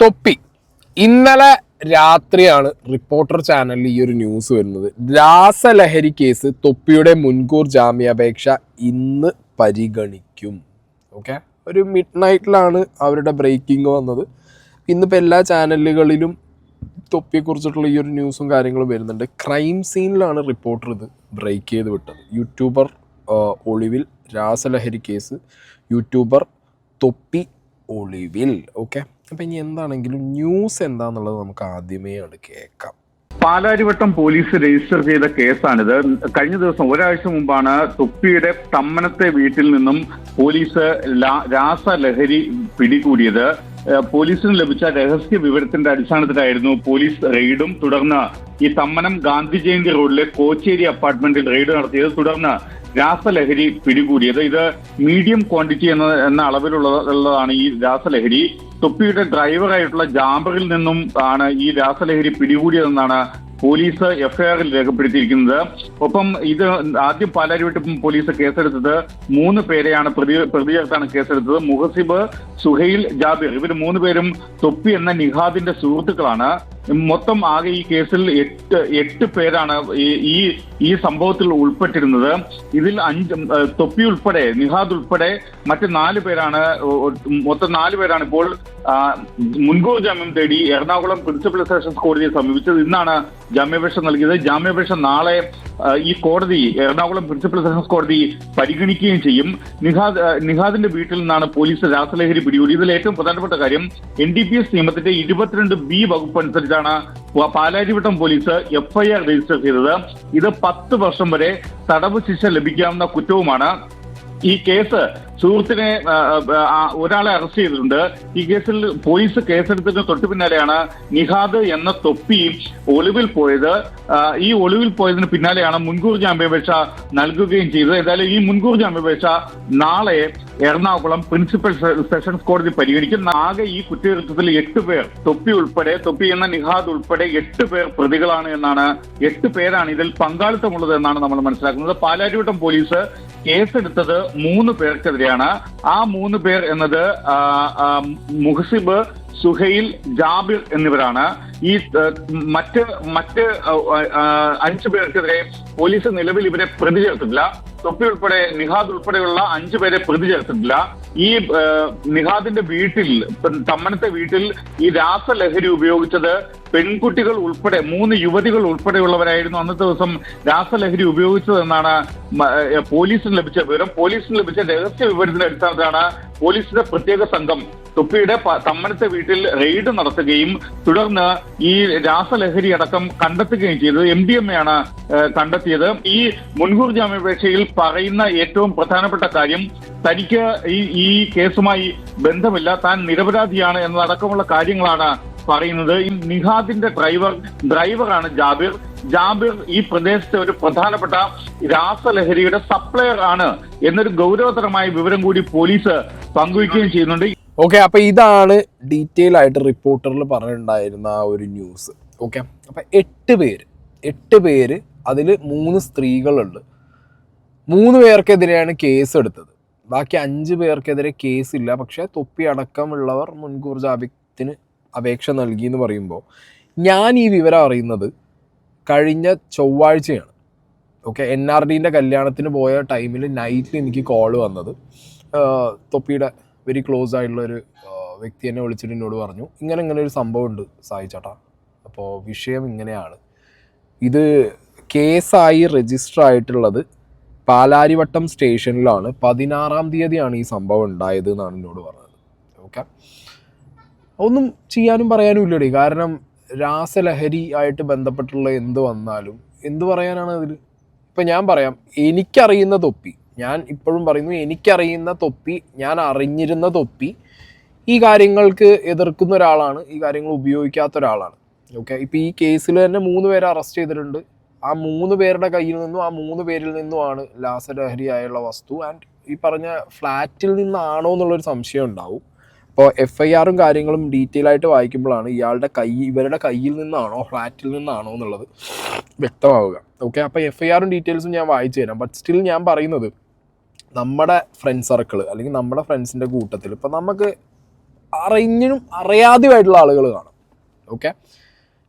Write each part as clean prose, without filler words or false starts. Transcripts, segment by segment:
തൊപ്പി ഇന്നലെ രാത്രിയാണ് റിപ്പോർട്ടർ ചാനലിൽ ഈ ഒരു ന്യൂസ് വരുന്നത്. രാസലഹരി കേസ് തൊപ്പിയുടെ മുൻകൂർ ജാമ്യാപേക്ഷ ഇന്ന് പരിഗണിക്കും. ഓക്കെ, ഒരു മിഡ് നൈറ്റിലാണ് അവരുടെ ബ്രേക്കിംഗ് വന്നത്. ഇന്നിപ്പോൾ എല്ലാ ചാനലുകളിലും തൊപ്പിയെക്കുറിച്ചിട്ടുള്ള ഈ ഒരു ന്യൂസും കാര്യങ്ങളും വരുന്നുണ്ട്. ക്രൈം സീനിലാണ് റിപ്പോർട്ടർ ഇത് ബ്രേക്ക് ചെയ്ത് വിട്ടത്. യൂട്യൂബർ ഒളിവിൽ രാസലഹരി കേസ്, യൂട്യൂബർ തൊപ്പി ഒളിവിൽ. ഓക്കെ, അപ്പം ഇനി എന്താണെങ്കിലും ന്യൂസ് എന്താണെന്നുള്ളത് നമുക്ക് ആദ്യമേ ആണ് കേൾക്കാം. പാലാരിവട്ടം പോലീസ് രജിസ്റ്റർ ചെയ്ത കേസാണിത്. കഴിഞ്ഞ ദിവസം ഒരാഴ്ച മുമ്പാണ് തൊപ്പിയുടെ തമ്മനത്തെ വീട്ടിൽ നിന്നും പോലീസ് രാസലഹരി പിടികൂടിയത്. പോലീസിന് ലഭിച്ച രഹസ്യ വിവരത്തിന്റെ അടിസ്ഥാനത്തിലായിരുന്നു പോലീസ് റെയ്ഡും തുടർന്ന് ഈ തമ്മനം ഗാന്ധി ജയന്തി റോഡിലെ കോച്ചേരി അപ്പാർട്ട്മെന്റിൽ റെയ്ഡ് നടത്തിയത്. തുടർന്ന് രാസലഹരി പിടികൂടിയത്. ഇത് മീഡിയം ക്വാണ്ടിറ്റി എന്ന അളവിലുള്ളതാണ് ഈ രാസലഹരി. തൊപ്പിയുടെ ഡ്രൈവറായിട്ടുള്ള ജാബറിൽ നിന്നും ആണ് ഈ രാസലഹരി പിടികൂടിയതെന്നാണ് പോലീസ് എഫ്ഐആറിൽ രേഖപ്പെടുത്തിയിരിക്കുന്നത്. ഒപ്പം ഇത് ആദ്യം പാലാരിവട്ടം പോലീസ് കേസെടുത്തത് 3 പേരെയാണ് പ്രതി ചേർത്താണ് കേസെടുത്തത്. മുഹസിബ്, സുഹൈൽ, ജാബിർ, ഇവർ 3 പേരും തൊപ്പി എന്ന നിഹാദിന്റെ സുഹൃത്തുക്കളാണ്. മൊത്തം ആകെ ഈ കേസിൽ 8 പേരാണ് ഈ സംഭവത്തിൽ ഉൾപ്പെട്ടിരുന്നത്. ഇതിൽ 5 തൊപ്പി ഉൾപ്പെടെ നിഹാദ് ഉൾപ്പെടെ മറ്റ് 4 പേരാണ്, മൊത്തം 4 പേരാണ് ഇപ്പോൾ മുൻകൂർ ജാമ്യം തേടി എറണാകുളം പ്രിൻസിപ്പൽ സെഷൻസ് കോടതിയെ സമീപിച്ചത്. ഇന്നാണ് ജാമ്യാപേക്ഷ നൽകിയത്. ജാമ്യാപേക്ഷ നാളെ ഈ കോടതി, എറണാകുളം പ്രിൻസിപ്പൽ സെഷൻസ് കോടതി പരിഗണിക്കുകയും ചെയ്യും. നിഹാദിന്റെ വീട്ടിൽ നിന്നാണ് പോലീസ് രാസലഹരി പിടികൂടി. ഇതിൽ ഏറ്റവും പ്രധാനപ്പെട്ട കാര്യം NDPS നിയമത്തിന്റെ 22B വകുപ്പ് അനുസരിച്ചാണ് പാലാരിവട്ടം പോലീസ് എഫ്ഐആർ രജിസ്റ്റർ ചെയ്തത്. ഇത് 10 വർഷം വരെ തടവ് ശിക്ഷ ലഭിക്കാവുന്ന കുറ്റവുമാണ്. ഈ കേസ് സുഹൃത്തിനെ ഒരാളെ അറസ്റ്റ് ചെയ്തിട്ടുണ്ട്. ഈ കേസിൽ പോലീസ് കേസെടുത്തതിന് തൊട്ടു പിന്നാലെയാണ് നിഹാദ് എന്ന തൊപ്പി ഒളിവിൽ പോയത്. ഈ ഒളിവിൽ പോയതിന് പിന്നാലെയാണ് മുൻകൂർ ജാമ്യാപേക്ഷ നൽകുകയും ചെയ്തത്. ഏതായാലും ഈ മുൻകൂർ ജാമ്യാപേക്ഷ നാളെ എറണാകുളം പ്രിൻസിപ്പൽ സെഷൻസ് കോടതി പരിഗണിക്കും. ആകെ ഈ കുറ്റകൃത്യത്തിൽ 8 പേർ, തൊപ്പി എന്ന നിഹാദ് ഉൾപ്പെടെ 8 പേർ പ്രതികളാണ് എന്നാണ്, 8 പേരാണ് ഇതിൽ പങ്കാളിത്തമുള്ളത് എന്നാണ് നമ്മൾ മനസ്സിലാക്കുന്നത്. പാലാരിവട്ടം പോലീസ് കേസെടുത്തത് 3 പേർക്കെതിരെയാണ്. ആ 3 പേർ എന്നത് മുഹസിബ്, സുഹൈൽ, ജാബിർ എന്നിവരാണ്. ഈ മറ്റ് 5 പേർക്കെതിരെ പോലീസ് നിലവിൽ ഇവരെ പ്രതി ചേർത്തിട്ടില്ല. തൊപ്പി ഉൾപ്പെടെ നിഹാദ് ഉൾപ്പെടെയുള്ള 5 പേരെ പ്രതി ചേർത്തിട്ടില്ല. ഈ നിഹാദിന്റെ വീട്ടിൽ, തമ്മനത്തെ വീട്ടിൽ ഈ രാസലഹരി ഉപയോഗിച്ചത് പെൺകുട്ടികൾ ഉൾപ്പെടെ 3 യുവതികൾ ഉൾപ്പെടെയുള്ളവരായിരുന്നു അന്നത്തെ ദിവസം രാസലഹരി ഉപയോഗിച്ചതെന്നാണ് പോലീസിന് ലഭിച്ച വിവരം. പോലീസിന് ലഭിച്ച രഹസ്യ വിവരത്തിന്റെ അടിസ്ഥാനത്തിലാണ് പോലീസിന്റെ പ്രത്യേക സംഘം തൊപ്പിയുടെ തമ്മനത്തെ വീട്ടിൽ റെയ്ഡ് നടത്തുകയും തുടർന്ന് ഈ രാസലഹരി അടക്കം കണ്ടെത്തുകയും ചെയ്തത്. MDMA ആണ് കണ്ടെത്തിയത്. ഈ മുൻകൂർ ജാമ്യാപേക്ഷയിൽ പറയുന്ന ഏറ്റവും പ്രധാനപ്പെട്ട കാര്യം, തനിക്ക് ഈ കേസുമായി ബന്ധമില്ല, താൻ നിരപരാധിയാണ് എന്നതടക്കമുള്ള കാര്യങ്ങളാണ് പറയുന്നത്. ഈ നിഹാദിന്റെ ഡ്രൈവറാണ് ജാബിർ ഈ പ്രദേശത്തെ ഒരു പ്രധാനപ്പെട്ട രാസലഹരിയുടെ സപ്ലയർ ആണ് എന്നൊരു ഗൗരവതരമായ വിവരം കൂടി പോലീസ് പങ്കുവയ്ക്കുകയും ചെയ്യുന്നുണ്ട്. ഓക്കെ, അപ്പൊ ഇതാണ് ഡീറ്റെയിൽ ആയിട്ട് റിപ്പോർട്ടറിൽ പറഞ്ഞിട്ടുണ്ടായിരുന്ന ആ ഒരു ന്യൂസ്. ഓക്കെ, അപ്പൊ 8 പേര് അതിൽ 3 സ്ത്രീകളുണ്ട്. 3 പേർക്കെതിരെയാണ് കേസ് എടുത്തത്. ബാക്കി 5 പേർക്കെതിരെ കേസില്ല. പക്ഷെ തൊപ്പി അടക്കമുള്ളവർ മുൻകൂർ ജാമ്യത്തിന് അപേക്ഷ നൽകി എന്ന് പറയുമ്പോൾ, ഞാൻ ഈ വിവരം അറിയുന്നത് കഴിഞ്ഞ ചൊവ്വാഴ്ചയാണ്. ഓക്കെ, NRDൻ്റെ കല്യാണത്തിന് പോയ ടൈമിൽ നൈറ്റിൽ എനിക്ക് കോൾ വന്നത്. തൊപ്പിയുടെ വെരി ക്ലോസ് ആയിട്ടുള്ളൊരു വ്യക്തി എന്നെ വിളിച്ചിട്ട് എന്നോട് പറഞ്ഞു, ഇങ്ങനെ ഒരു സംഭവം ഉണ്ട് സായി ചേട്ടാ, അപ്പോൾ വിഷയം ഇങ്ങനെയാണ്, ഇത് കേസായി രജിസ്റ്റർ ആയിട്ടുള്ളത് പാലാരിവട്ടം സ്റ്റേഷനിലാണ്, 16-ാം തീയതിയാണ് ഈ സംഭവം ഉണ്ടായത് എന്നാണ് എന്നോട് പറഞ്ഞത്. ഓക്കെ, ഒന്നും ചെയ്യാനും പറയാനും ഇല്ലടി. കാരണം രാസലഹരി ആയിട്ട് ബന്ധപ്പെട്ടുള്ള എന്ത് വന്നാലും എന്ത് പറയാനാണ് അതിൽ. ഇപ്പം ഞാൻ പറയാം, എനിക്കറിയുന്ന തൊപ്പി, ഞാൻ ഇപ്പോഴും പറയുന്നു, എനിക്കറിയുന്ന തൊപ്പി, ഞാൻ അറിഞ്ഞിരുന്ന തൊപ്പി ഈ കാര്യങ്ങൾക്ക് എതിർക്കുന്ന ഒരാളാണ്, ഈ കാര്യങ്ങൾ ഉപയോഗിക്കാത്ത ഒരാളാണ്. ഓക്കെ, ഇപ്പം ഈ കേസിൽ തന്നെ 3 പേരെ അറസ്റ്റ് ചെയ്തിട്ടുണ്ട്. ആ 3 പേരുടെ കയ്യിൽ നിന്നും, ആ 3 പേരിൽ നിന്നുമാണ് രാസലഹരി ആയുള്ള വസ്തു. ആൻഡ് ഈ പറഞ്ഞ ഫ്ലാറ്റിൽ നിന്നാണോ എന്നുള്ളൊരു സംശയം ഉണ്ടാവും. അപ്പോൾ FIRും കാര്യങ്ങളും ഡീറ്റെയിൽ ആയിട്ട് വായിക്കുമ്പോഴാണ് ഇവരുടെ കയ്യിൽ നിന്നാണോ ഫ്ലാറ്റിൽ നിന്നാണോ എന്നുള്ളത് വ്യക്തമാവുക. ഓക്കെ, അപ്പോൾ FIRും ഡീറ്റെയിൽസും ഞാൻ വായിച്ചു തരാം. ബട്ട് സ്റ്റിൽ ഞാൻ പറയുന്നത്, നമ്മുടെ ഫ്രണ്ട് സർക്കിൾ അല്ലെങ്കിൽ നമ്മുടെ ഫ്രണ്ട്സിൻ്റെ കൂട്ടത്തിൽ ഇപ്പോൾ നമുക്ക് അറിയാതെയായിട്ടുള്ള ആളുകൾ കാണും. ഓക്കെ,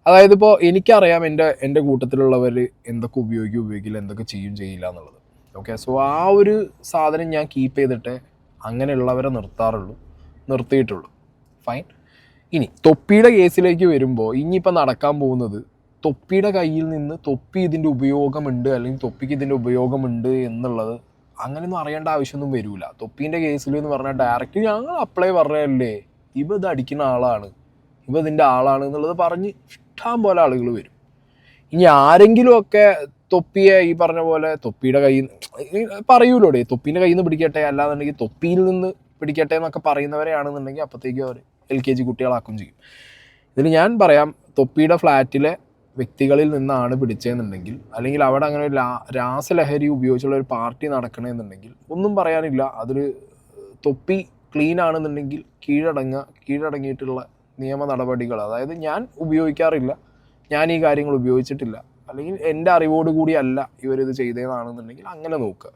അതായത് ഇപ്പോൾ എനിക്കറിയാം എൻ്റെ കൂട്ടത്തിലുള്ളവർ എന്തൊക്കെ ഉപയോഗിക്കില്ല, എന്തൊക്കെ ചെയ്യില്ല എന്നുള്ളത്. ഓക്കെ, സോ ആ ഒരു സാധനം ഞാൻ കീപ്പ് ചെയ്തിട്ട് അങ്ങനെയുള്ളവരെ നിർത്തിയിട്ടുള്ളൂ. ഫൈൻ. ഇനി തൊപ്പിയുടെ കേസിലേക്ക് വരുമ്പോൾ ഇനിയിപ്പോൾ നടക്കാൻ പോകുന്നത്, തൊപ്പിയുടെ കയ്യിൽ നിന്ന് തൊപ്പി ഇതിൻ്റെ ഉപയോഗമുണ്ട് അല്ലെങ്കിൽ തൊപ്പിക്ക് ഇതിൻ്റെ ഉപയോഗമുണ്ട് എന്നുള്ളത് അങ്ങനെയൊന്നും അറിയേണ്ട ആവശ്യമൊന്നും വരില്ല. തൊപ്പീൻ്റെ കേസിൽ എന്ന് പറഞ്ഞാൽ ഡയറക്റ്റ് ഞങ്ങൾ അപ്ലൈ പറഞ്ഞല്ലേ, ഇത് അടിക്കുന്ന ആളാണ്, ഇതിൻ്റെ ആളാണ് എന്നുള്ളത് പറഞ്ഞ് ഇഷ്ടം പോലെ ആളുകൾ വരും. ഇനി ആരെങ്കിലുമൊക്കെ തൊപ്പിയെ ഈ പറഞ്ഞ പോലെ തൊപ്പിയുടെ കയ്യിൽ പറയൂലോടെ, തൊപ്പീൻ്റെ കയ്യിൽ നിന്ന് പിടിക്കട്ടെ, അല്ലാന്നുണ്ടെങ്കിൽ തൊപ്പിയിൽ നിന്ന് പിടിക്കട്ടെ എന്നൊക്കെ പറയുന്നവരെയാണെന്നുണ്ടെങ്കിൽ അപ്പോഴത്തേക്കും അവർ LKG കുട്ടികളാക്കും ചെയ്യും. ഇതിൽ ഞാൻ പറയാം, തൊപ്പിയുടെ ഫ്ലാറ്റിലെ വ്യക്തികളിൽ നിന്നാണ് പിടിച്ചതെന്നുണ്ടെങ്കിൽ, അല്ലെങ്കിൽ അവിടെ അങ്ങനെ ഒരു രാസലഹരി ഉപയോഗിച്ചുള്ള ഒരു പാർട്ടി നടക്കണമെന്നുണ്ടെങ്കിൽ ഒന്നും പറയാനില്ല. അതിൽ തൊപ്പി ക്ലീൻ ആണെന്നുണ്ടെങ്കിൽ കീഴടങ്ങിയിട്ടുള്ള നിയമ നടപടികൾ, അതായത് ഞാൻ ഉപയോഗിക്കാറില്ല, ഞാൻ ഈ കാര്യങ്ങൾ ഉപയോഗിച്ചിട്ടില്ല, അല്ലെങ്കിൽ എൻ്റെ അറിവോടുകൂടി അല്ല ഇവരിത് ചെയ്തതെന്നാണെന്നുണ്ടെങ്കിൽ അങ്ങനെ നോക്കുക.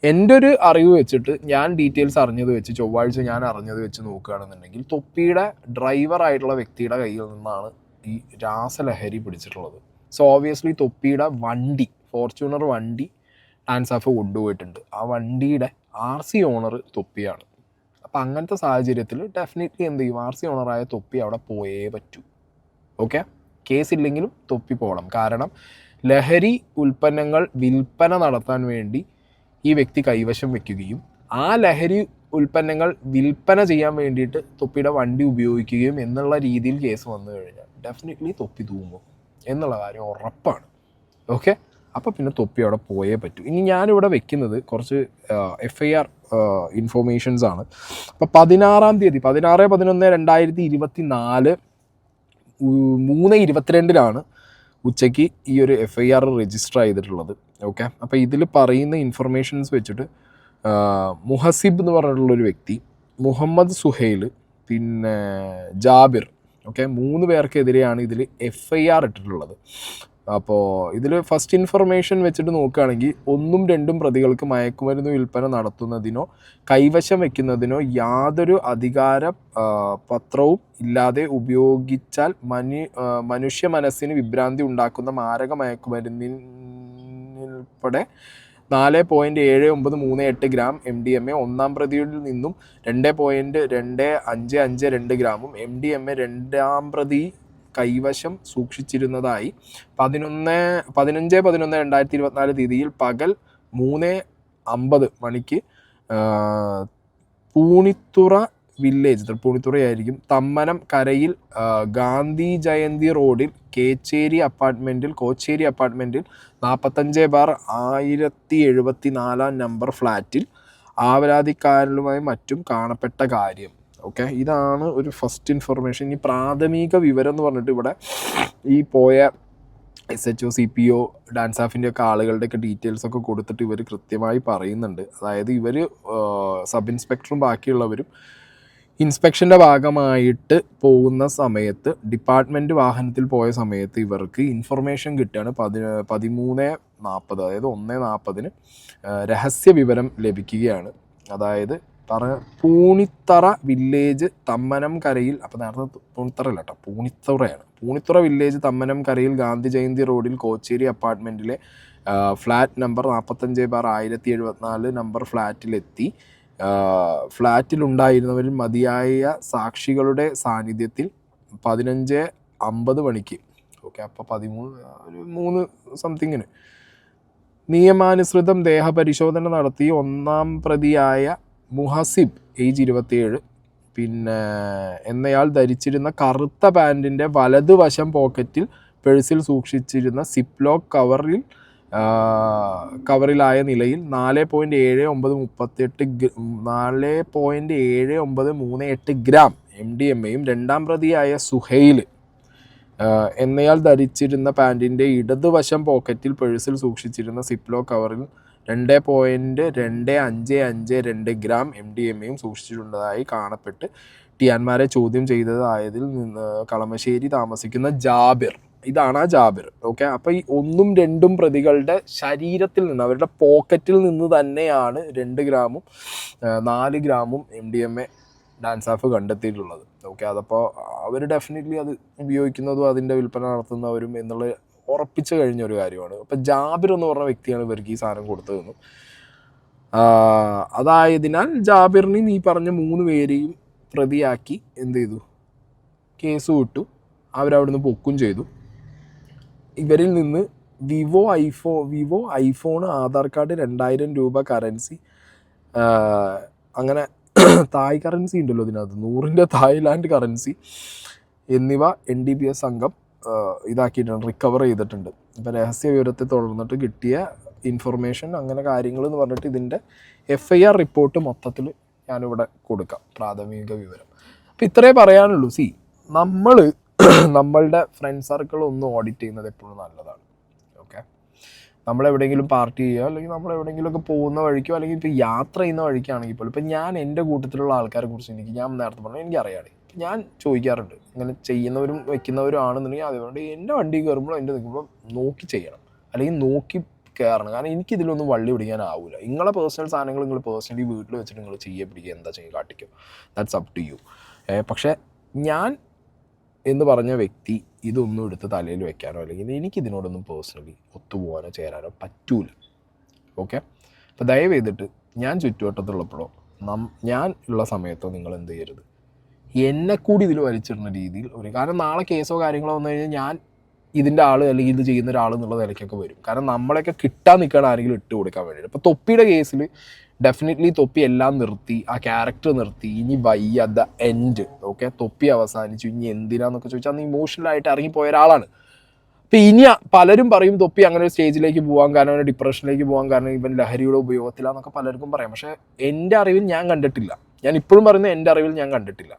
എൻ്റെ ഒരു അറിവ് വെച്ചിട്ട് ഞാൻ ഡീറ്റെയിൽസ് അറിഞ്ഞത് വെച്ച്, ചൊവ്വാഴ്ച ഞാൻ അറിഞ്ഞത് വെച്ച് നോക്കുകയാണെന്നുണ്ടെങ്കിൽ തൊപ്പിയുടെ ഡ്രൈവറായിട്ടുള്ള വ്യക്തിയുടെ കയ്യിൽ നിന്നാണ് ഈ രാസലഹരി പിടിച്ചിട്ടുള്ളത്. സോ ഓബിയസ്ലി തൊപ്പിയുടെ വണ്ടി, ഫോർച്യൂണർ വണ്ടി ടാൻസാഫ് കൊണ്ടുപോയിട്ടുണ്ട്. ആ വണ്ടിയുടെ RC ഓണർ തൊപ്പിയാണ്. അപ്പം അങ്ങനത്തെ സാഹചര്യത്തിൽ ഡെഫിനറ്റ്ലി എന്ത് ചെയ്യും, RC ഓണറായ തൊപ്പി അവിടെ പോയേ പറ്റൂ. ഓക്കെ, കേസില്ലെങ്കിലും തൊപ്പി പോകണം. കാരണം ലഹരി ഉൽപ്പന്നങ്ങൾ വിൽപ്പന നടത്താൻ വേണ്ടി ഈ വ്യക്തി കൈവശം വെക്കുകയും ആ ലഹരി ഉൽപ്പന്നങ്ങൾ വിൽപ്പന ചെയ്യാൻ വേണ്ടിയിട്ട് തൊപ്പിയുടെ വണ്ടി ഉപയോഗിക്കുകയും എന്നുള്ള രീതിയിൽ കേസ് വന്നു കഴിഞ്ഞാൽ ഡെഫിനറ്റ്ലി തൊപ്പി തൂങ്ങും എന്നുള്ള കാര്യം ഉറപ്പാണ്. ഓക്കെ, അപ്പോൾ പിന്നെ തൊപ്പി അവിടെ പോയേ പറ്റൂ. ഇനി ഞാനിവിടെ വെക്കുന്നത് കുറച്ച് FIR ഇൻഫോർമേഷൻസ് ആണ്. അപ്പോൾ 16-ാം തീയതി 16/11/2024 3:22 ഉച്ചയ്ക്ക് ഈ ഒരു FIR രജിസ്റ്റർ ചെയ്തിട്ടുള്ളത്. ഓക്കെ, അപ്പോൾ ഇതിൽ പറയുന്ന ഇൻഫർമേഷൻസ് വെച്ചിട്ട് മുഹസിബ് എന്ന് പറഞ്ഞിട്ടുള്ളൊരു വ്യക്തി, മുഹമ്മദ് സുഹൈൽ, പിന്നെ ജാബിർ, ഓക്കെ, 3 പേർക്കെതിരെയാണ് ഇതിൽ FIR ഇട്ടിട്ടുള്ളത്. അപ്പോൾ ഇതിൽ ഫസ്റ്റ് ഇൻഫർമേഷൻ വെച്ചിട്ട് നോക്കുകയാണെങ്കിൽ 1ഉം 2ഉം പ്രതികൾക്ക് മയക്കുമരുന്ന് വിൽപ്പന നടത്തുന്നതിനോ കൈവശം വയ്ക്കുന്നതിനോ യാതൊരു അധികാര പത്രവും ഇല്ലാതെ ഉപയോഗിച്ചാൽ മനുഷ്യ മനസ്സിന് വിഭ്രാന്തി ഉണ്ടാക്കുന്ന മാരക മയക്കുമരുന്നിനുൾപ്പെടെ 4.7938 ഗ്രാം MDMA ഒന്നാം പ്രതിയിൽ നിന്നും 2.2552 ഗ്രാമും MDMA രണ്ടാം പ്രതി കൈവശം സൂക്ഷിച്ചിരുന്നതായി 15/11/2024 തീയതിയിൽ പകൽ 3:50 മണിക്ക് പൂണിത്തുറ വില്ലേജ്, തൃപ്പൂണിത്തുറയായിരിക്കും, തമ്മനം കരയിൽ ഗാന്ധി ജയന്തി റോഡിൽ കോച്ചേരി അപ്പാർട്ട്മെൻറ്റിൽ 45/1074 നമ്പർ ഫ്ലാറ്റിൽ ആവലാതിക്കാരനുമായി മറ്റും കാണപ്പെട്ട കാര്യം. ഓക്കെ, ഇതാണ് ഒരു ഫസ്റ്റ് ഇൻഫർമേഷൻ. ഈ പ്രാഥമിക വിവരം എന്ന് പറഞ്ഞിട്ട് ഇവിടെ ഈ പോയ SHO CPO ഡാൻസാഫിൻ്റെ ഒക്കെ ആളുകളുടെയൊക്കെ ഡീറ്റെയിൽസൊക്കെ കൊടുത്തിട്ട് ഇവർ കൃത്യമായി പറയുന്നുണ്ട്. അതായത് ഇവർ സബ് ഇൻസ്പെക്ടറും ബാക്കിയുള്ളവരും ഇൻസ്പെക്ഷൻ്റെ ഭാഗമായിട്ട് പോകുന്ന സമയത്ത്, ഡിപ്പാർട്ട്മെൻറ്റ് വാഹനത്തിൽ പോയ സമയത്ത് ഇവർക്ക് ഇൻഫർമേഷൻ കിട്ടുകയാണ്. 13:40, അതായത് 1:40 രഹസ്യ വിവരം ലഭിക്കുകയാണ്. അതായത് പൂണിത്തറ വില്ലേജ് തമ്മനം കരയിൽ, അപ്പോൾ നേരത്തെ പൂണിത്തറ അല്ല കേട്ടോ, പൂണിത്തുറയാണ്. പൂണിത്തുറ വില്ലേജ് തമ്മനം കരയിൽ ഗാന്ധി ജയന്തി റോഡിൽ കോച്ചേരി അപ്പാർട്ട്മെൻറ്റിലെ ഫ്ലാറ്റ് നമ്പർ 45/1074 നമ്പർ ഫ്ലാറ്റിലെത്തി. ഫ്ലാറ്റിലുണ്ടായിരുന്നവരിൽ മതിയായ സാക്ഷികളുടെ സാന്നിധ്യത്തിൽ 15:50 മണിക്ക്, ഓക്കെ, അപ്പോൾ 3 സംതിങ്ങിന് നിയമാനുസൃതം ദേഹപരിശോധന നടത്തി ഒന്നാം പ്രതിയായ മുഹസിബ് ഏജ് 27 പിന്നെ എന്നയാൾ ധരിച്ചിരുന്ന കറുത്ത പാൻറ്റിൻ്റെ വലതുവശം പോക്കറ്റിൽ പേഴ്സിൽ സൂക്ഷിച്ചിരുന്ന സിപ്ലോക്ക് കവറിലായ നിലയിൽ 4.7938 ഗ്രാം MDMAയും രണ്ടാം പ്രതിയായ സുഹൈൽ എന്നയാൾ ധരിച്ചിരുന്ന പാൻറ്റിൻ്റെ ഇടതുവശം പോക്കറ്റിൽ പേഴ്സിൽ സൂക്ഷിച്ചിരുന്ന സിപ്ലോക്ക് കവറിൽ 2.2552 ഗ്രാം MDMAയും സൂക്ഷിച്ചിട്ടുള്ളതായി കാണപ്പെട്ട് ടിയാന്മാരെ ചോദ്യം ചെയ്തതായതിൽ നിന്ന് കളമശ്ശേരി താമസിക്കുന്ന ജാബിർ, ഇതാണ് ആ ജാബിർ. ഓക്കെ, അപ്പോൾ ഈ 1ഉം 2ഉം പ്രതികളുടെ ശരീരത്തിൽ നിന്ന്, അവരുടെ പോക്കറ്റിൽ നിന്ന് തന്നെയാണ് 2 ഗ്രാമും 4 ഗ്രാമും MDMA ഡാൻസ് ആപ്പ് കണ്ടെത്തിയിട്ടുള്ളത്. ഓക്കെ, അതപ്പോൾ അവർ ഡെഫിനറ്റ്ലി അത് ഉപയോഗിക്കുന്നതും അതിൻ്റെ വിൽപ്പന നടത്തുന്നവരും എന്നുള്ള ഉറപ്പിച്ച് കഴിഞ്ഞൊരു കാര്യമാണ്. അപ്പം ജാബിർ എന്ന് പറഞ്ഞ വ്യക്തിയാണ് ഇവർക്ക് ഈ സാധനം കൊടുത്തതെന്നും അതായതിനാൽ ജാബിറിനെയും ഈ പറഞ്ഞ 3 പേരെയും പ്രതിയാക്കി എന്ത് ചെയ്തു, കേസ് വിട്ടു. അവരവിടുന്ന് പൊക്കും ചെയ്തു. ഇവരിൽ നിന്ന് വിവോ ഐഫോൺ, ആധാർ കാർഡ്, 2000 രൂപ കറൻസി, അങ്ങനെ തായ് കറൻസി ഉണ്ടല്ലോ ഇതിനകത്ത്, 100ൻ്റെ തായ്ലാൻഡ് കറൻസി എന്നിവ NDPS സംഘം ഇതാക്കിയിട്ടുണ്ട്, റിക്കവർ ചെയ്തിട്ടുണ്ട്. ഇപ്പോൾ രഹസ്യ വിവരത്തെ തുടർന്നിട്ട് കിട്ടിയ ഇൻഫർമേഷൻ അങ്ങനെ കാര്യങ്ങൾ എന്ന് പറഞ്ഞിട്ട് ഇതിൻ്റെ FIR റിപ്പോർട്ട് മൊത്തത്തിൽ ഞാനിവിടെ കൊടുക്കാം, പ്രാഥമിക വിവരം. അപ്പോൾ ഇത്രേ പറയാനുള്ളൂ. നമ്മളുടെ ഫ്രണ്ട് സർക്കിൾ ഒന്ന് ഓഡിറ്റ് ചെയ്യുന്നത് എപ്പോഴും നല്ലതാണ്. ഓക്കെ, നമ്മളെവിടെയെങ്കിലും പാർട്ടി ചെയ്യുക, അല്ലെങ്കിൽ നമ്മളെവിടെയെങ്കിലുമൊക്കെ പോകുന്ന വഴിക്കോ, അല്ലെങ്കിൽ ഇപ്പോൾ യാത്ര ചെയ്യുന്ന വഴിക്കാണെങ്കിൽ പോലും, ഇപ്പോൾ ഞാൻ എൻ്റെ കൂട്ടത്തിലുള്ള ആൾക്കാരെ കുറിച്ച് ഞാൻ നേരത്തെ പറഞ്ഞു എനിക്കറിയാതെ, ഞാൻ ചോദിക്കാറുണ്ട്, ഇങ്ങനെ ചെയ്യുന്നവരും വെക്കുന്നവരും ആണെന്നുണ്ടെങ്കിൽ അതുകൊണ്ട് എൻ്റെ വണ്ടി കയറുമ്പോൾ എൻ്റെ നിൽക്കുമ്പോൾ നോക്കി ചെയ്യണം, അല്ലെങ്കിൽ നോക്കി കയറണം. കാരണം എനിക്കിതിലൊന്നും വള്ളി പിടിക്കാനാവില്ല. നിങ്ങളെ പേഴ്സണൽ സാധനങ്ങൾ നിങ്ങൾ പേഴ്സണലി വീട്ടിൽ വെച്ചിട്ട് നിങ്ങൾ പിടിക്കുക, എന്താ ചെയ്യുക കാട്ടിക്കും, ദാറ്റ്സ് അപ് ടു യു. പക്ഷേ ഞാൻ എന്ന് പറഞ്ഞ വ്യക്തി ഇതൊന്നും എടുത്ത് തലയിൽ വെക്കാനോ അല്ലെങ്കിൽ എനിക്കിതിനോടൊന്നും പേഴ്സണലി ഒത്തുപോകാനോ ചേരാനോ പറ്റൂല. ഓക്കെ, അപ്പോൾ ദയവ് ചെയ്തിട്ട് ഞാൻ ചുറ്റുവട്ടത്തുള്ളപ്പോഴോ ഞാൻ ഉള്ള സമയത്തോ നിങ്ങൾ എന്ത് ചെയ്യരുത്, എന്നെ കൂടി ഇതിൽ വലിച്ചിടുന്ന രീതിയിൽ കാരണം നാളെ കേസോ കാര്യങ്ങളോ വന്നു കഴിഞ്ഞാൽ ഞാൻ ഇതിൻ്റെ ആൾ അല്ലെങ്കിൽ ഇത് ചെയ്യുന്ന ഒരാൾ എന്നുള്ള നിലയ്ക്കൊക്കെ വരും. കാരണം നമ്മളെയൊക്കെ കിട്ടാൻ നിൽക്കാൻ ആരെങ്കിലും ഇട്ട് കൊടുക്കാൻ വേണ്ടിയിട്ട്. ഇപ്പോൾ തൊപ്പിയുടെ കേസിൽ ഡെഫിനറ്റ്ലി തൊപ്പി എല്ലാം നിർത്തി, ആ ക്യാരക്ടർ നിർത്തി, ഇനി വയ്യ ദ എൻഡ്. ഓക്കെ, തൊപ്പി അവസാനിച്ചു, ഇനി എന്തിനാന്നൊക്കെ ചോദിച്ചാൽ അന്ന് ഇമോഷണലായിട്ട് ഇറങ്ങിപ്പോയ ഒരാളാണ്. അപ്പോൾ ഇനി പലരും പറയും തൊപ്പി അങ്ങനെ ഒരു സ്റ്റേജിലേക്ക് പോകാൻ കാരണം, അവന് ഡിപ്രഷനിലേക്ക് പോകാൻ കാരണം ഇവൻ ലഹരിയുടെ ഉപയോഗത്തിലാന്നൊക്കെ പലർക്കും പറയാം. പക്ഷേ എൻ്റെ അറിവിൽ ഞാൻ കണ്ടിട്ടില്ല. ഞാൻ ഇപ്പോഴും പറയുന്നത് എൻ്റെ അറിവിൽ ഞാൻ കണ്ടിട്ടില്ല.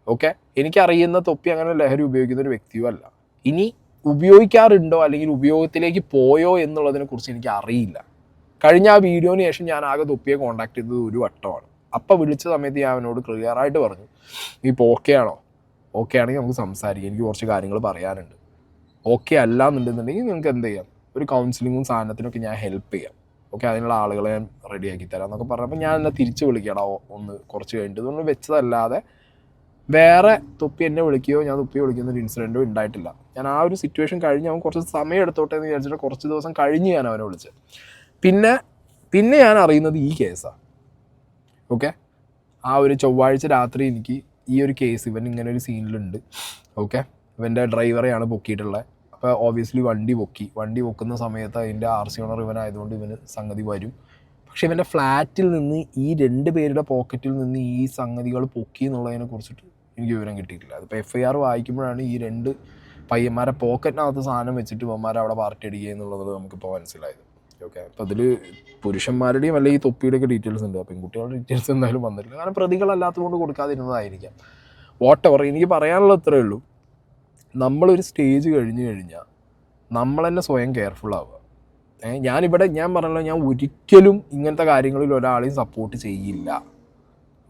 ഓക്കെ, എനിക്കറിയുന്ന തൊപ്പി അങ്ങനെ ലഹരി ഉപയോഗിക്കുന്ന ഒരു വ്യക്തിയോ അല്ല. ഇനി ഉപയോഗിക്കാറുണ്ടോ അല്ലെങ്കിൽ ഉപയോഗത്തിലേക്ക് പോയോ എന്നുള്ളതിനെ കുറിച്ച് എനിക്ക് അറിയില്ല. കഴിഞ്ഞ ആ വീഡിയോന് ശേഷം ഞാൻ ആകെ തൊപ്പിയെ കോൺടാക്ട് ചെയ്തത് ഒരു വട്ടമാണ്. അപ്പം വിളിച്ച സമയത്ത് ഞാൻ അവനോട് ക്ലിയറായിട്ട് പറഞ്ഞു, നീ ഇപ്പോൾ ഓക്കെ ആണോ, ഓക്കെ ആണെങ്കിൽ നമുക്ക് സംസാരിക്കാം, എനിക്ക് കുറച്ച് കാര്യങ്ങൾ പറയാനുണ്ട്. ഓക്കെ അല്ല എന്നുണ്ടെന്നുണ്ടെങ്കിൽ നിങ്ങൾക്ക് എന്ത് ചെയ്യാം, ഒരു കൗൺസിലിങ്ങും സാധനത്തിനൊക്കെ ഞാൻ ഹെൽപ്പ് ചെയ്യാം. ഓക്കെ, അതിനുള്ള ആളുകളെ ഞാൻ റെഡിയാക്കി തരാം എന്നൊക്കെ പറഞ്ഞപ്പോൾ ഞാൻ എന്നെ തിരിച്ച് വിളിക്കടാ ഒന്ന് കുറച്ച് കഴിഞ്ഞിട്ട്. ഇതൊന്നും വെച്ചതല്ലാതെ വേറെ തൊപ്പി എന്നെ വിളിക്കുകയോ ഞാൻ തൊപ്പിയെ വിളിക്കുന്ന ഒരു ഇൻസിഡൻറ്റോ ഉണ്ടായിട്ടില്ല. ഞാൻ ആ ഒരു സിറ്റുവേഷൻ കഴിഞ്ഞ് അവൻ കുറച്ച് സമയം എടുത്തോട്ടെ എന്ന് വിചാരിച്ചിട്ട് കുറച്ച് ദിവസം കഴിഞ്ഞ് ഞാൻ അവനെ വിളിച്ചത്. പിന്നെ ഞാൻ അറിയുന്നത് ഈ കേസാണ്. ഓക്കെ, ആ ഒരു ചൊവ്വാഴ്ച രാത്രി എനിക്ക് ഈ ഒരു കേസ്, ഇവൻ ഇങ്ങനെ ഒരു സീനിലുണ്ട്. ഓക്കെ, ഇവൻ്റെ ഡ്രൈവറെയാണ് പൊക്കിയിട്ടുള്ളത്. അപ്പോൾ ഓബിയസ്ലി വണ്ടി പൊക്കുന്ന സമയത്ത് അതിൻ്റെ RC ഓണർ ഇവനായതുകൊണ്ട് ഇവന് സംഗതി വരും. പക്ഷേ ഇവൻ്റെ ഫ്ലാറ്റിൽ നിന്ന് ഈ 2 പേരുടെ പോക്കറ്റിൽ നിന്ന് ഈ സംഗതികൾ പൊക്കി എന്നുള്ളതിനെ കുറിച്ചിട്ട് എനിക്ക് വിവരം കിട്ടിയിട്ടില്ല. അതിപ്പോൾ FIR വായിക്കുമ്പോഴാണ് ഈ 2 പയ്യന്മാരെ പോക്കറ്റിനകത്ത് സാധനം വെച്ചിട്ട് ഇവന്മാരെ അവിടെ പാർട്ടി അടിക്കുക എന്നുള്ളത് നമുക്കിപ്പോൾ മനസ്സിലായത്. ഓക്കെ, അപ്പോൾ അതിൽ പുരുഷന്മാരുടെയും അല്ലെങ്കിൽ ഈ തൊപ്പിയുടെയൊക്കെ ഡീറ്റെയിൽസ് ഉണ്ട്. പെൺകുട്ടികളുടെ ഡീറ്റെയിൽസ് എന്തായാലും വന്നിട്ടില്ല. കാരണം പ്രതികളല്ലാത്തതുകൊണ്ട് കൊടുക്കാതിരുന്നതായിരിക്കാം. വാട്ടെവർ, എനിക്ക് പറയാനുള്ള ഇത്രയേ ഉള്ളൂ. നമ്മളൊരു സ്റ്റേജ് കഴിഞ്ഞ് കഴിഞ്ഞാൽ നമ്മൾ തന്നെ സ്വയം കെയർഫുൾ ആവുക. ഞാൻ പറഞ്ഞല്ലോ, ഞാൻ ഒരിക്കലും ഇങ്ങനത്തെ കാര്യങ്ങളിൽ ഒരാളെയും സപ്പോർട്ട് ചെയ്യില്ല.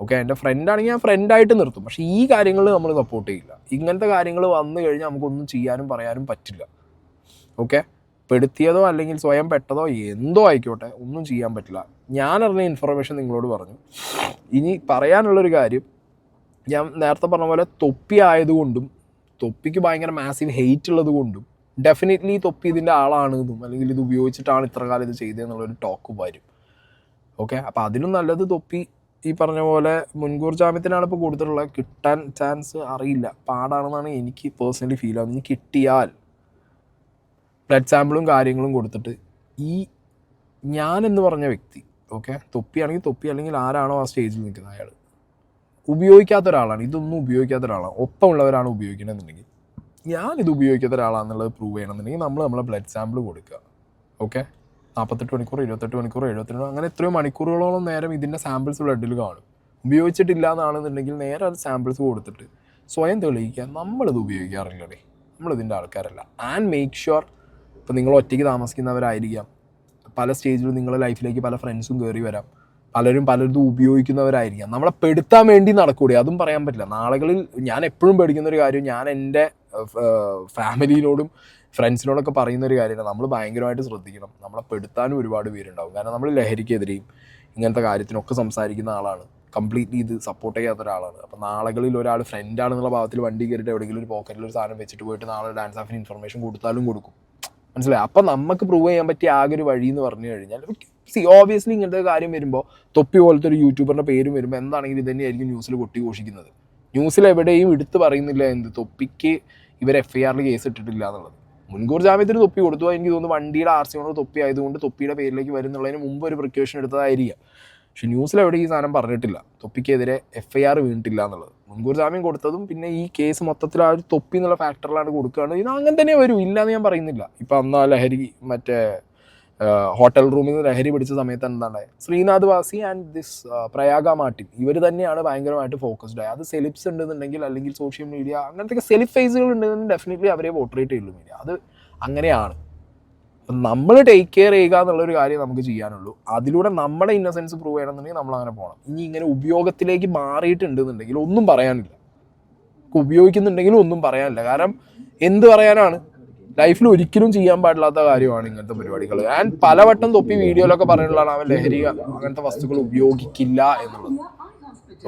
ഓക്കെ, എൻ്റെ ഫ്രണ്ടാണെങ്കിൽ ഞാൻ ഫ്രണ്ടായിട്ട് നിർത്തും. പക്ഷേ ഈ കാര്യങ്ങളിൽ നമ്മൾ സപ്പോർട്ട് ചെയ്യില്ല. ഇങ്ങനത്തെ കാര്യങ്ങൾ വന്നു കഴിഞ്ഞാൽ നമുക്കൊന്നും ചെയ്യാനും പറയാനും പറ്റില്ല. ഓക്കെ, പെടുത്തിയതോ അല്ലെങ്കിൽ സ്വയം പെട്ടതോ എന്തോ ആയിക്കോട്ടെ, ഒന്നും ചെയ്യാൻ പറ്റില്ല. ഞാൻ അറിഞ്ഞ ഇൻഫർമേഷൻ നിങ്ങളോട് പറഞ്ഞു. ഇനി പറയാനുള്ളൊരു കാര്യം, ഞാൻ നേരത്തെ പറഞ്ഞ പോലെ തൊപ്പി ആയതുകൊണ്ടും തൊപ്പിക്ക് ഭയങ്കര മാസീവ് ഹെയ്റ്റ് ഉള്ളത് കൊണ്ടും ഡെഫിനറ്റ്ലി തൊപ്പി ഇതിൻ്റെ ആളാണെന്നും അല്ലെങ്കിൽ ഇത് ഉപയോഗിച്ചിട്ടാണ് ഇത്ര കാലം ഇത് ചെയ്തതെന്നുള്ളൊരു ടോക്ക് വരും. ഓക്കെ, അപ്പോൾ അതിലും നല്ലത് തൊപ്പി ഈ പറഞ്ഞ പോലെ മുൻകൂർ ജാമ്യത്തിനാണ് ഇപ്പോൾ കൊടുത്തിട്ടുള്ളത്. കിട്ടാൻ ചാൻസ് അറിയില്ല, പാടാണെന്നാണ് എനിക്ക് പേഴ്സണലി ഫീൽ ആവുന്നത്. ഇനി കിട്ടിയാൽ ബ്ലഡ് സാമ്പിളും കാര്യങ്ങളും കൊടുത്തിട്ട് ഈ ഞാനെന്ന് പറഞ്ഞ വ്യക്തി, ഓക്കെ, തൊപ്പിയാണെങ്കിൽ തൊപ്പി, അല്ലെങ്കിൽ ആരാണോ ആ സ്റ്റേജിൽ നിൽക്കുന്നത് അയാൾ ഉപയോഗിക്കാത്ത ഒരാളാണ്, ഇതൊന്നും ഉപയോഗിക്കാത്ത ഒരാളാണ്, ഒപ്പമുള്ളവരാണ് ഉപയോഗിക്കണമെന്നുണ്ടെങ്കിൽ ഞാനിത് ഉപയോഗിക്കാത്ത ഒരാളാണെന്നുള്ളത് പ്രൂവ് ചെയ്യണമെന്നുണ്ടെങ്കിൽ നമ്മളെ ബ്ലഡ് സാമ്പിൾ കൊടുക്കുക. ഓക്കെ, 48 മണിക്കൂർ, 28 മണിക്കൂർ, 72, അങ്ങനെ എത്രയോ മണിക്കൂറുകളോളം നേരം ഇതിൻ്റെ സാമ്പിൾസ് ബ്ലഡിൽ കാണും. ഉപയോഗിച്ചിട്ടില്ല എന്നാണെന്നുണ്ടെങ്കിൽ നേരെ അത് സാമ്പിൾസ് കൊടുത്തിട്ട് സ്വയം തെളിയിക്കുക, നമ്മളിത് ഉപയോഗിക്കാറില്ലടേ, നമ്മളിതിൻ്റെ ആൾക്കാരല്ല. ആൻഡ് മേക്ക് ഷുവർ, ഇപ്പോൾ നിങ്ങൾ ഒറ്റയ്ക്ക് താമസിക്കുന്നവരായിരിക്കാം, പല സ്റ്റേജിലും നിങ്ങളുടെ ലൈഫിലേക്ക് പല ഫ്രണ്ട്സും കയറി വരാം, പലരും ഉപയോഗിക്കുന്നവരായിരിക്കാം. നമ്മളെ പെടുത്താൻ വേണ്ടി നടക്കൂടെ, അതും പറയാൻ പറ്റില്ല. നാളുകളിൽ ഞാൻ എപ്പോഴും പേടിക്കുന്നൊരു കാര്യം, ഞാൻ എൻ്റെ ഫാമിലിയിലോടും ഫ്രണ്ട്സിനോടൊക്കെ പറയുന്നൊരു കാര്യമാണ്, നമ്മൾ ഭയങ്കരമായിട്ട് ശ്രദ്ധിക്കണം. നമ്മളെ പെടുത്താനും ഒരുപാട് പേരുണ്ടാവും. കാരണം നമ്മൾ ലഹരിക്കെതിരെയും ഇങ്ങനത്തെ കാര്യത്തിനൊക്കെ സംസാരിക്കുന്ന ആളാണ്. കംപ്ലീറ്റ്ലി ഇത് സപ്പോർട്ട് ചെയ്യാത്ത ഒരാളാണ്. അപ്പോൾ നാളുകളിൽ ഒരാൾ ഫ്രണ്ടാണെന്നുള്ള ഭാവത്തിൽ വണ്ടി കയറിയിട്ട് എവിടെയെങ്കിലും ഒരു പോക്കറ്റിൽ ഒരു സാധനം വെച്ചിട്ട് പോയിട്ട് നാളെ ഡാൻസ് ഓഫിന് ഇൻഫർമേഷൻ കൊടുത്താലും കൊടുക്കും. മനസ്സിലായി? അപ്പം നമുക്ക് പ്രൂവ് ചെയ്യാൻ പറ്റിയ ആകെ ഒരു വഴി എന്ന് പറഞ്ഞു കഴിഞ്ഞാൽ ഓബിയസ്ലി ഇങ്ങനത്തെ കാര്യം വരുമ്പോൾ തൊപ്പി പോലത്തെ ഒരു യൂട്യൂബറിൻ്റെ പേരും വരുമ്പോൾ എന്താണെങ്കിലും ഇത് തന്നെയായിരിക്കും ന്യൂസിൽ കൊട്ടിഘോഷിക്കുന്നത്. ന്യൂസിൽ എവിടെയും എടുത്ത് പറയുന്നില്ല തൊപ്പിക്ക് ഇവർ FIR കേസ് ഇട്ടിട്ടില്ല എന്നുള്ളത്. മുൻകൂർ ജാമ്യത്തിന് തൊപ്പി കൊടുത്തു. എനിക്ക് തോന്നുന്നു വണ്ടിയുടെ RC ഓണർ തൊപ്പി ആയതുകൊണ്ട് തൊപ്പിയുടെ പേരിലേക്ക് വരുന്നുള്ളതിന് മുമ്പ് ഒരു പ്രിക്കോഷൻ എടുത്തതായിരിക്കാം. പക്ഷെ ന്യൂസിൽ എവിടെ ഈ സാധനം പറഞ്ഞിട്ടില്ല, തൊപ്പിക്കെതിരെ FIR വീണിട്ടില്ല എന്നുള്ളത്. മുൻകൂർ ജാമ്യം കൊടുത്തതും പിന്നെ ഈ കേസ് മൊത്തത്തിൽ ആ ഒരു തൊപ്പി എന്നുള്ള ഫാക്ടറിലാണ് കൊടുക്കുകയാണ്. ഇത് അങ്ങനെ തന്നെ വരും, ഇല്ല എന്ന് ഞാൻ പറയുന്നില്ല. ഇപ്പം അന്ന് ലഹരി മറ്റേ ഹോട്ടൽ റൂമിൽ നിന്ന് ലഹരി പിടിച്ച സമയത്ത് എന്താണ് Sreenath Bhasi and this Prayaga Martin ഇവർ തന്നെയാണ് ഭയങ്കരമായിട്ട് ഫോക്കസ്ഡ് ആയത്. അത് സെലിബ്സ് ഉണ്ടെന്നുണ്ടെങ്കിൽ അല്ലെങ്കിൽ സോഷ്യൽ മീഡിയ അങ്ങനത്തെ സെലിബ് ഫേസുകൾ ഉണ്ടെന്നുണ്ടെങ്കിൽ ഡെഫിനറ്റ്ലി അവരെ പോർട്രേറ്റ് ചെയ്യുള്ളൂ മീഡിയ. അത് അങ്ങനെയാണ്. നമ്മൾ ടേക്ക് കെയർ ചെയ്യുക എന്നുള്ളൊരു കാര്യം നമുക്ക് ചെയ്യാനുള്ളൂ. അതിലൂടെ നമ്മുടെ ഇന്നസെൻസ് പ്രൂവ് ചെയ്യണമെന്നുണ്ടെങ്കിൽ നമ്മൾ അങ്ങനെ പോകണം. ഇനി ഇങ്ങനെ ഉപയോഗത്തിലേക്ക് മാറിയിട്ടുണ്ടെന്നുണ്ടെങ്കിൽ ഒന്നും പറയാനില്ല, ഉപയോഗിക്കുന്നുണ്ടെങ്കിലും ഒന്നും പറയാനില്ല. കാരണം എന്ത് പറയാനാണ്, ലൈഫിൽ ഒരിക്കലും ചെയ്യാൻ പാടില്ലാത്ത കാര്യമാണ് ഇങ്ങനത്തെ പരിപാടികൾ. ആൻഡ് പലവട്ടം തൊപ്പി വീഡിയോയിലൊക്കെ പറയുന്നതാണ് അവൻ ലഹരി അങ്ങനത്തെ വസ്തുക്കൾ ഉപയോഗിക്കില്ല എന്നുള്ളത്.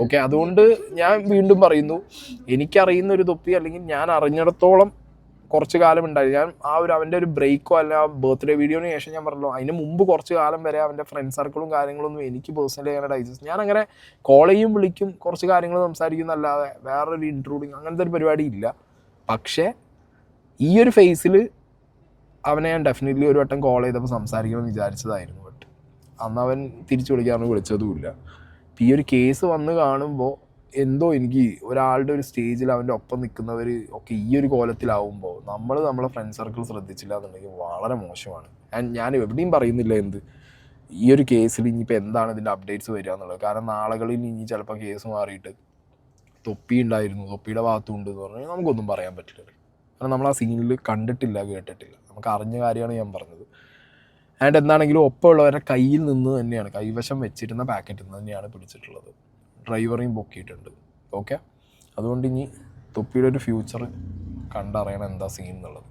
ഓക്കെ, അതുകൊണ്ട് ഞാൻ വീണ്ടും പറയുന്നു, എനിക്കറിയുന്ന ഒരു തൊപ്പി അല്ലെങ്കിൽ ഞാൻ അറിഞ്ഞിടത്തോളം കുറച്ച് കാലം ഉണ്ടായി. ഞാൻ അവൻ്റെ ഒരു ബ്രേക്കോ അല്ല ബർത്ത്ഡേ വീഡിയോന് ശേഷം ഞാൻ പറഞ്ഞല്ലോ, അതിന് മുമ്പ് കുറച്ച് കാലം വരെ അവൻ്റെ ഫ്രണ്ട് സർക്കിളും കാര്യങ്ങളൊന്നും എനിക്ക് പേഴ്സണലി അങ്ങനെ ഡൈജസ്റ്റ്, ഞാൻ അങ്ങനെ കോൾ ചെയ്യും വിളിക്കും കുറച്ച് കാര്യങ്ങൾ സംസാരിക്കുന്നല്ലാതെ വേറൊരു ഇൻട്രൂഡിങ് അങ്ങനത്തെ ഒരു പരിപാടി ഇല്ല. പക്ഷേ ഈ ഒരു ഫേസിൽ അവനെ ഞാൻ ഡെഫിനറ്റ്ലി ഒരു വട്ടം കോൾ ചെയ്തപ്പോൾ സംസാരിക്കണമെന്ന് വിചാരിച്ചതായിരുന്നു. ബട്ട് അന്ന് അവൻ തിരിച്ചു വിളിക്കാറുണ്ട്, വിളിച്ചതുമില്ല. ഈ ഒരു കേസ് വന്ന് കാണുമ്പോൾ എന്തോ എനിക്ക് ഒരാളുടെ ഒരു സ്റ്റേജിൽ അവൻ്റെ ഒപ്പം നിൽക്കുന്നവർ ഒക്കെ ഈ ഒരു കോലത്തിലാവുമ്പോൾ നമ്മളെ ഫ്രണ്ട് സർക്കിൾ ശ്രദ്ധിച്ചില്ല എന്നുണ്ടെങ്കിൽ വളരെ മോശമാണ്. ഞാൻ എവിടെയും പറയുന്നില്ല ഈ ഒരു കേസിൽ ഇനിയിപ്പോൾ എന്താണ് ഇതിൻ്റെ അപ്ഡേറ്റ്സ് വരിക എന്നുള്ളത്. കാരണം നാളുകളിൽ ഇനി ചിലപ്പോൾ കേസ് മാറിയിട്ട് തൊപ്പി ഉണ്ടായിരുന്നു, തൊപ്പിയുടെ ഭാഗത്തുണ്ട് എന്ന് പറഞ്ഞാൽ നമുക്കൊന്നും പറയാൻ പറ്റില്ല. കാരണം നമ്മൾ ആ സീനിൽ കണ്ടിട്ടില്ല, കേട്ടിട്ടില്ല, നമുക്ക് അറിഞ്ഞ കാര്യമാണ് ഞാൻ പറഞ്ഞത്. ആൻഡ് എന്താണെങ്കിലും ഒപ്പമുള്ളവരുടെ കയ്യിൽ നിന്ന് തന്നെയാണ്, കൈവശം വെച്ചിരുന്ന പാക്കറ്റിൽ നിന്ന് തന്നെയാണ് പിടിച്ചിട്ടുള്ളത്. ഡ്രൈവറേയും പൊക്കിയിട്ടുണ്ട്. ഓക്കെ, അതുകൊണ്ട് ഇനി തൊപ്പിയുടെ ഒരു ഫ്യൂച്ചർ കണ്ടറിയണം എന്താ സീൻ എന്നുള്ളത്.